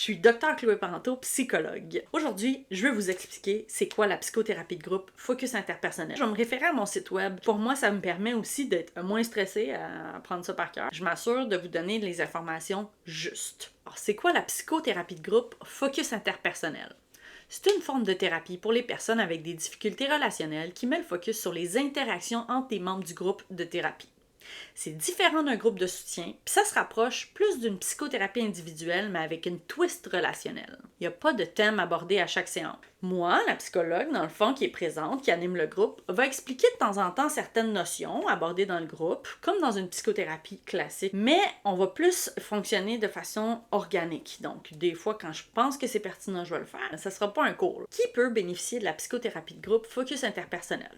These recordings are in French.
suis Dr. Chloé Parenteau, psychologue. Aujourd'hui, je vais vous expliquer c'est quoi la psychothérapie de groupe Focus interpersonnel. Je vais me référer à mon site web. Pour moi, ça me permet aussi d'être moins stressée à prendre ça par cœur. Je m'assure de vous donner les informations justes. Alors, c'est quoi la psychothérapie de groupe Focus interpersonnel? C'est une forme de thérapie pour les personnes avec des difficultés relationnelles qui met le focus sur les interactions entre les membres du groupe de thérapie. C'est différent d'un groupe de soutien, puis ça se rapproche plus d'une psychothérapie individuelle, mais avec une twist relationnelle. Il n'y a pas de thème abordé à chaque séance. Moi, la psychologue, dans le fond, qui est présente, qui anime le groupe, va expliquer de temps en temps certaines notions abordées dans le groupe, comme dans une psychothérapie classique, mais on va plus fonctionner de façon organique. Donc, des fois, quand je pense que c'est pertinent, je vais le faire. Ça ne sera pas un cours. Qui peut bénéficier de la psychothérapie de groupe Focus interpersonnel?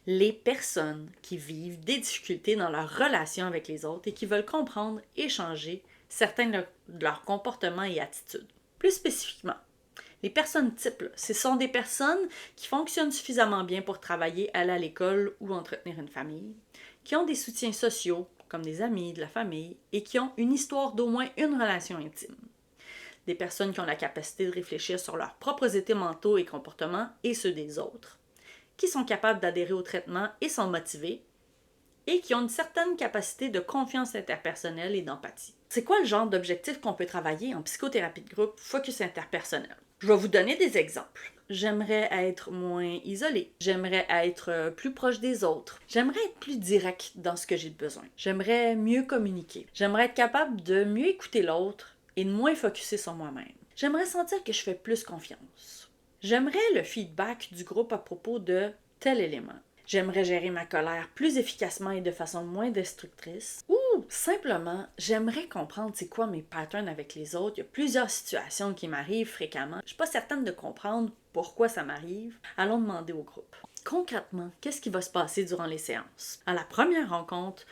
Les personnes qui vivent des difficultés dans leur relation avec les autres et qui veulent comprendre et changer certains de leurs comportements et attitudes. Plus spécifiquement, les personnes types, ce sont des personnes qui fonctionnent suffisamment bien pour travailler, aller à l'école ou entretenir une famille, qui ont des soutiens sociaux, comme des amis, de la famille, et qui ont une histoire d'au moins une relation intime. Des personnes qui ont la capacité de réfléchir sur leurs propres états mentaux et comportements et ceux des autres, qui sont capables d'adhérer au traitement et sont motivés, et qui ont une certaine capacité de confiance interpersonnelle et d'empathie. C'est quoi le genre d'objectif qu'on peut travailler en psychothérapie de groupe Focus interpersonnel? Je vais vous donner des exemples. J'aimerais être moins isolée. J'aimerais être plus proche des autres. J'aimerais être plus direct dans ce que j'ai besoin. J'aimerais mieux communiquer. J'aimerais être capable de mieux écouter l'autre et de moins focusser sur moi-même. J'aimerais sentir que je fais plus confiance. J'aimerais le feedback du groupe à propos de tel élément. J'aimerais gérer ma colère plus efficacement et de façon moins destructrice. Ou simplement, j'aimerais comprendre c'est quoi mes patterns avec les autres. Il y a plusieurs situations qui m'arrivent fréquemment. Je ne suis pas certaine de comprendre pourquoi ça m'arrive. Allons demander au groupe. Concrètement, qu'est-ce qui va se passer durant les séances? À la première rencontre,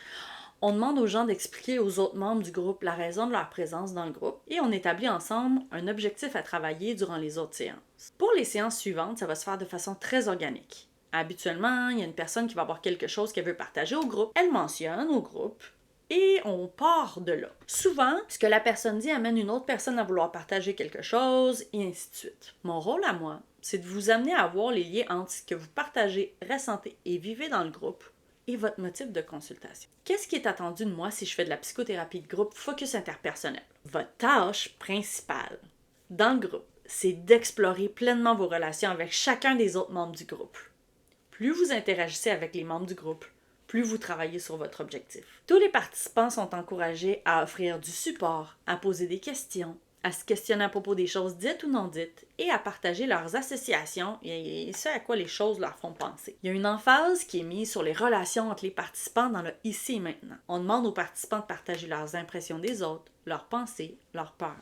on demande aux gens d'expliquer aux autres membres du groupe la raison de leur présence dans le groupe et on établit ensemble un objectif à travailler durant les autres séances. Pour les séances suivantes, ça va se faire de façon très organique. Habituellement, il y a une personne qui va avoir quelque chose qu'elle veut partager au groupe. Elle mentionne au groupe et on part de là. Souvent, ce que la personne dit amène une autre personne à vouloir partager quelque chose et ainsi de suite. Mon rôle à moi, c'est de vous amener à voir les liens entre ce que vous partagez, ressentez et vivez dans le groupe et votre motif de consultation. Qu'est-ce qui est attendu de moi si je fais de la psychothérapie de groupe Focus interpersonnel? Votre tâche principale dans le groupe, c'est d'explorer pleinement vos relations avec chacun des autres membres du groupe. Plus vous interagissez avec les membres du groupe, plus vous travaillez sur votre objectif. Tous les participants sont encouragés à offrir du support, à poser des questions, à se questionner à propos des choses dites ou non dites et à partager leurs associations et ce à quoi les choses leur font penser. Il y a une emphase qui est mise sur les relations entre les participants dans le ici et maintenant. On demande aux participants de partager leurs impressions des autres, leurs pensées, leurs peurs,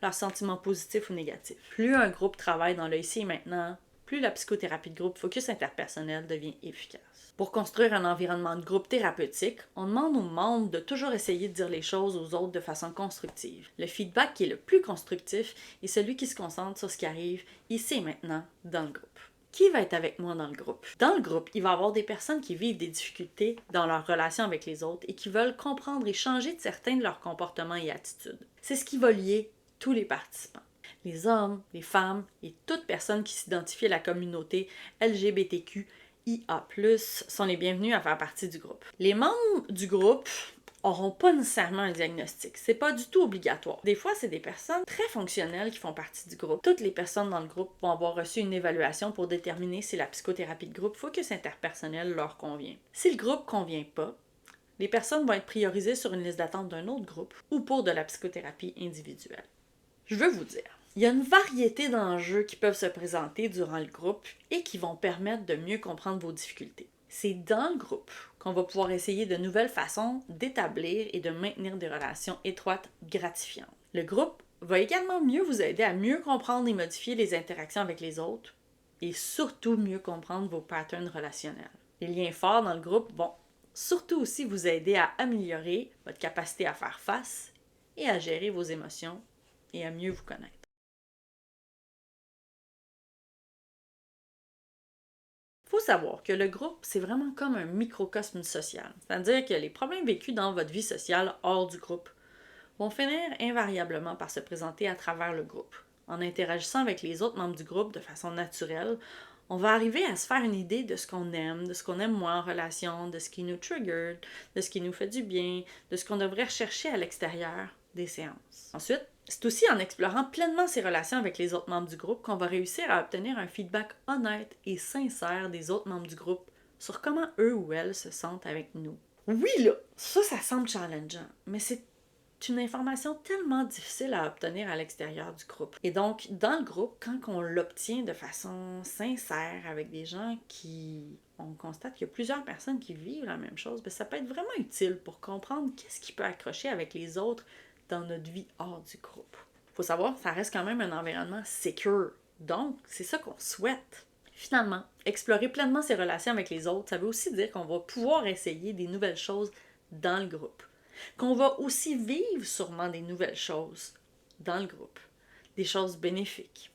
leurs sentiments positifs ou négatifs. Plus un groupe travaille dans le ici et maintenant, plus la psychothérapie de groupe Focus interpersonnel devient efficace. Pour construire un environnement de groupe thérapeutique, on demande aux membres de toujours essayer de dire les choses aux autres de façon constructive. Le feedback qui est le plus constructif est celui qui se concentre sur ce qui arrive ici et maintenant dans le groupe. Qui va être avec moi dans le groupe? Dans le groupe, il va y avoir des personnes qui vivent des difficultés dans leur relation avec les autres et qui veulent comprendre et changer de certains de leurs comportements et attitudes. C'est ce qui va lier tous les participants. Les hommes, les femmes et toute personne qui s'identifie à la communauté LGBTQ IA+, sont les bienvenus à faire partie du groupe. Les membres du groupe n'auront pas nécessairement un diagnostic. C'est pas du tout obligatoire. Des fois, c'est des personnes très fonctionnelles qui font partie du groupe. Toutes les personnes dans le groupe vont avoir reçu une évaluation pour déterminer si la psychothérapie de groupe Focus interpersonnel leur convient. Si le groupe ne convient pas, les personnes vont être priorisées sur une liste d'attente d'un autre groupe ou pour de la psychothérapie individuelle. Je veux vous dire, il y a une variété d'enjeux qui peuvent se présenter durant le groupe et qui vont permettre de mieux comprendre vos difficultés. C'est dans le groupe qu'on va pouvoir essayer de nouvelles façons d'établir et de maintenir des relations étroites gratifiantes. Le groupe va également mieux vous aider à mieux comprendre et modifier les interactions avec les autres et surtout mieux comprendre vos patterns relationnels. Les liens forts dans le groupe vont surtout aussi vous aider à améliorer votre capacité à faire face et à gérer vos émotions et à mieux vous connaître. Il faut savoir que le groupe, c'est vraiment comme un microcosme social. C'est-à-dire que les problèmes vécus dans votre vie sociale hors du groupe vont finir invariablement par se présenter à travers le groupe. En interagissant avec les autres membres du groupe de façon naturelle, on va arriver à se faire une idée de ce qu'on aime, de ce qu'on aime moins en relation, de ce qui nous trigger, de ce qui nous fait du bien, de ce qu'on devrait rechercher à l'extérieur des séances. Ensuite, c'est aussi en explorant pleinement ces relations avec les autres membres du groupe qu'on va réussir à obtenir un feedback honnête et sincère des autres membres du groupe sur comment eux ou elles se sentent avec nous. Oui là, ça semble challengeant, mais c'est une information tellement difficile à obtenir à l'extérieur du groupe. Et donc, dans le groupe, quand on l'obtient de façon sincère avec des gens on constate qu'il y a plusieurs personnes qui vivent la même chose, bien, ça peut être vraiment utile pour comprendre qu'est-ce qui peut accrocher avec les autres dans notre vie hors du groupe. Il faut savoir, ça reste quand même un environnement secure. Donc, c'est ça qu'on souhaite. Finalement, explorer pleinement ses relations avec les autres, ça veut aussi dire qu'on va pouvoir essayer des nouvelles choses dans le groupe. Qu'on va aussi vivre sûrement des nouvelles choses dans le groupe. Des choses bénéfiques.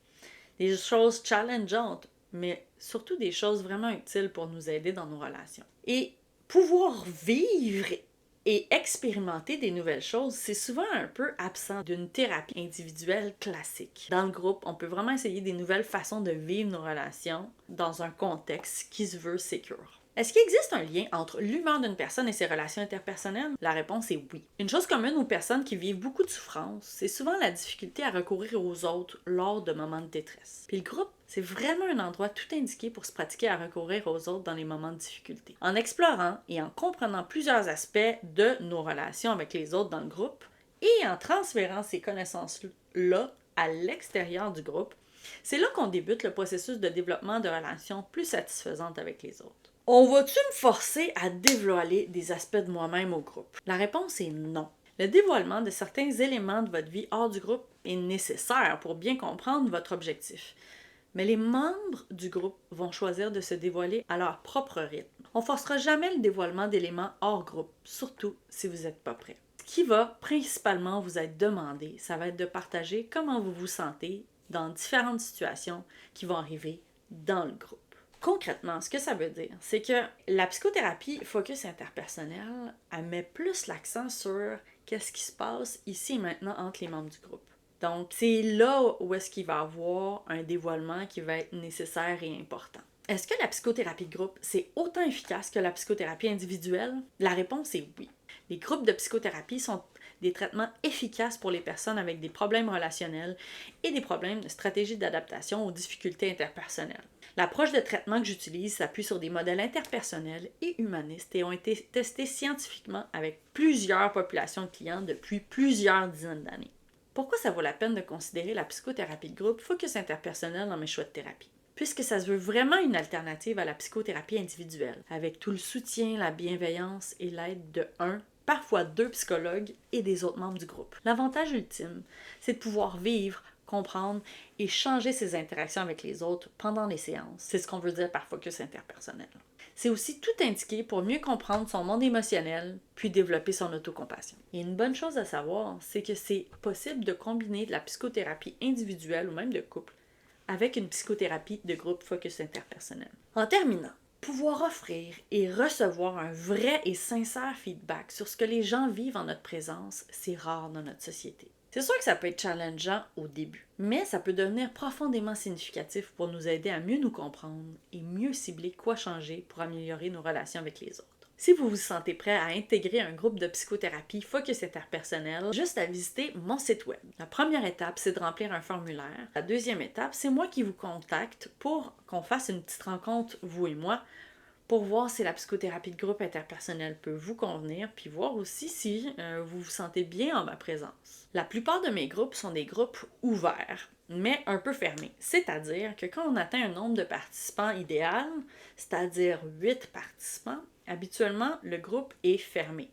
Des choses challengeantes, mais surtout des choses vraiment utiles pour nous aider dans nos relations. Et pouvoir vivre et expérimenter des nouvelles choses, c'est souvent un peu absent d'une thérapie individuelle classique. Dans le groupe, on peut vraiment essayer des nouvelles façons de vivre nos relations dans un contexte qui se veut secure. Est-ce qu'il existe un lien entre l'humeur d'une personne et ses relations interpersonnelles? La réponse est oui. Une chose commune aux personnes qui vivent beaucoup de souffrance, c'est souvent la difficulté à recourir aux autres lors de moments de détresse. Puis le groupe, c'est vraiment un endroit tout indiqué pour se pratiquer à recourir aux autres dans les moments de difficulté. En explorant et en comprenant plusieurs aspects de nos relations avec les autres dans le groupe et en transférant ces connaissances-là à l'extérieur du groupe, c'est là qu'on débute le processus de développement de relations plus satisfaisantes avec les autres. On va-tu me forcer à dévoiler des aspects de moi-même au groupe? La réponse est non. Le dévoilement de certains éléments de votre vie hors du groupe est nécessaire pour bien comprendre votre objectif. Mais les membres du groupe vont choisir de se dévoiler à leur propre rythme. On ne forcera jamais le dévoilement d'éléments hors groupe, surtout si vous n'êtes pas prêt. Ce qui va principalement vous être demandé, ça va être de partager comment vous vous sentez dans différentes situations qui vont arriver dans le groupe. Concrètement, ce que ça veut dire, c'est que la psychothérapie focus interpersonnel, elle met plus l'accent sur qu'est-ce qui se passe ici et maintenant entre les membres du groupe. Donc, c'est là où est-ce qu'il va y avoir un dévoilement qui va être nécessaire et important. Est-ce que la psychothérapie de groupe, c'est autant efficace que la psychothérapie individuelle? La réponse est oui. Les groupes de psychothérapie sont des traitements efficaces pour les personnes avec des problèmes relationnels et des problèmes de stratégie d'adaptation aux difficultés interpersonnelles. L'approche de traitement que j'utilise s'appuie sur des modèles interpersonnels et humanistes et ont été testés scientifiquement avec plusieurs populations de clients depuis plusieurs dizaines d'années. Pourquoi ça vaut la peine de considérer la psychothérapie de groupe focus interpersonnel dans mes choix de thérapie? Puisque ça se veut vraiment une alternative à la psychothérapie individuelle, avec tout le soutien, la bienveillance et l'aide de parfois deux psychologues et des autres membres du groupe. L'avantage ultime, c'est de pouvoir vivre, comprendre et changer ses interactions avec les autres pendant les séances. C'est ce qu'on veut dire par focus interpersonnel. C'est aussi tout indiqué pour mieux comprendre son monde émotionnel, puis développer son autocompassion. Et une bonne chose à savoir, c'est que c'est possible de combiner de la psychothérapie individuelle ou même de couple avec une psychothérapie de groupe focus interpersonnel. En terminant, pouvoir offrir et recevoir un vrai et sincère feedback sur ce que les gens vivent en notre présence, c'est rare dans notre société. C'est sûr que ça peut être challengeant au début, mais ça peut devenir profondément significatif pour nous aider à mieux nous comprendre et mieux cibler quoi changer pour améliorer nos relations avec les autres. Si vous vous sentez prêt à intégrer un groupe de psychothérapie focus interpersonnel, juste à visiter mon site web. La première étape, c'est de remplir un formulaire. La deuxième étape, c'est moi qui vous contacte pour qu'on fasse une petite rencontre, vous et moi, pour voir si la psychothérapie de groupe interpersonnelle peut vous convenir, puis voir aussi si vous vous sentez bien en ma présence. La plupart de mes groupes sont des groupes ouverts, mais un peu fermés. C'est-à-dire que quand on atteint un nombre de participants idéal, c'est-à-dire 8 participants, habituellement, le groupe est fermé.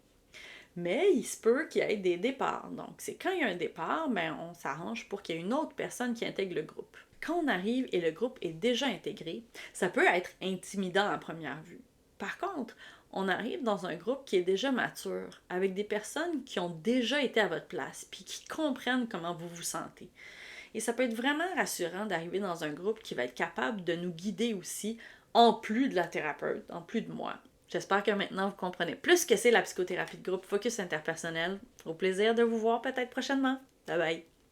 Mais il se peut qu'il y ait des départs. Donc, c'est quand il y a un départ, on s'arrange pour qu'il y ait une autre personne qui intègre le groupe. Quand on arrive et le groupe est déjà intégré, ça peut être intimidant à première vue. Par contre, on arrive dans un groupe qui est déjà mature, avec des personnes qui ont déjà été à votre place, puis qui comprennent comment vous vous sentez. Et ça peut être vraiment rassurant d'arriver dans un groupe qui va être capable de nous guider aussi, en plus de la thérapeute, en plus de moi, J'espère que maintenant vous comprenez plus ce que c'est la psychothérapie de groupe Focus interpersonnel. Au plaisir de vous voir peut-être prochainement. Bye bye!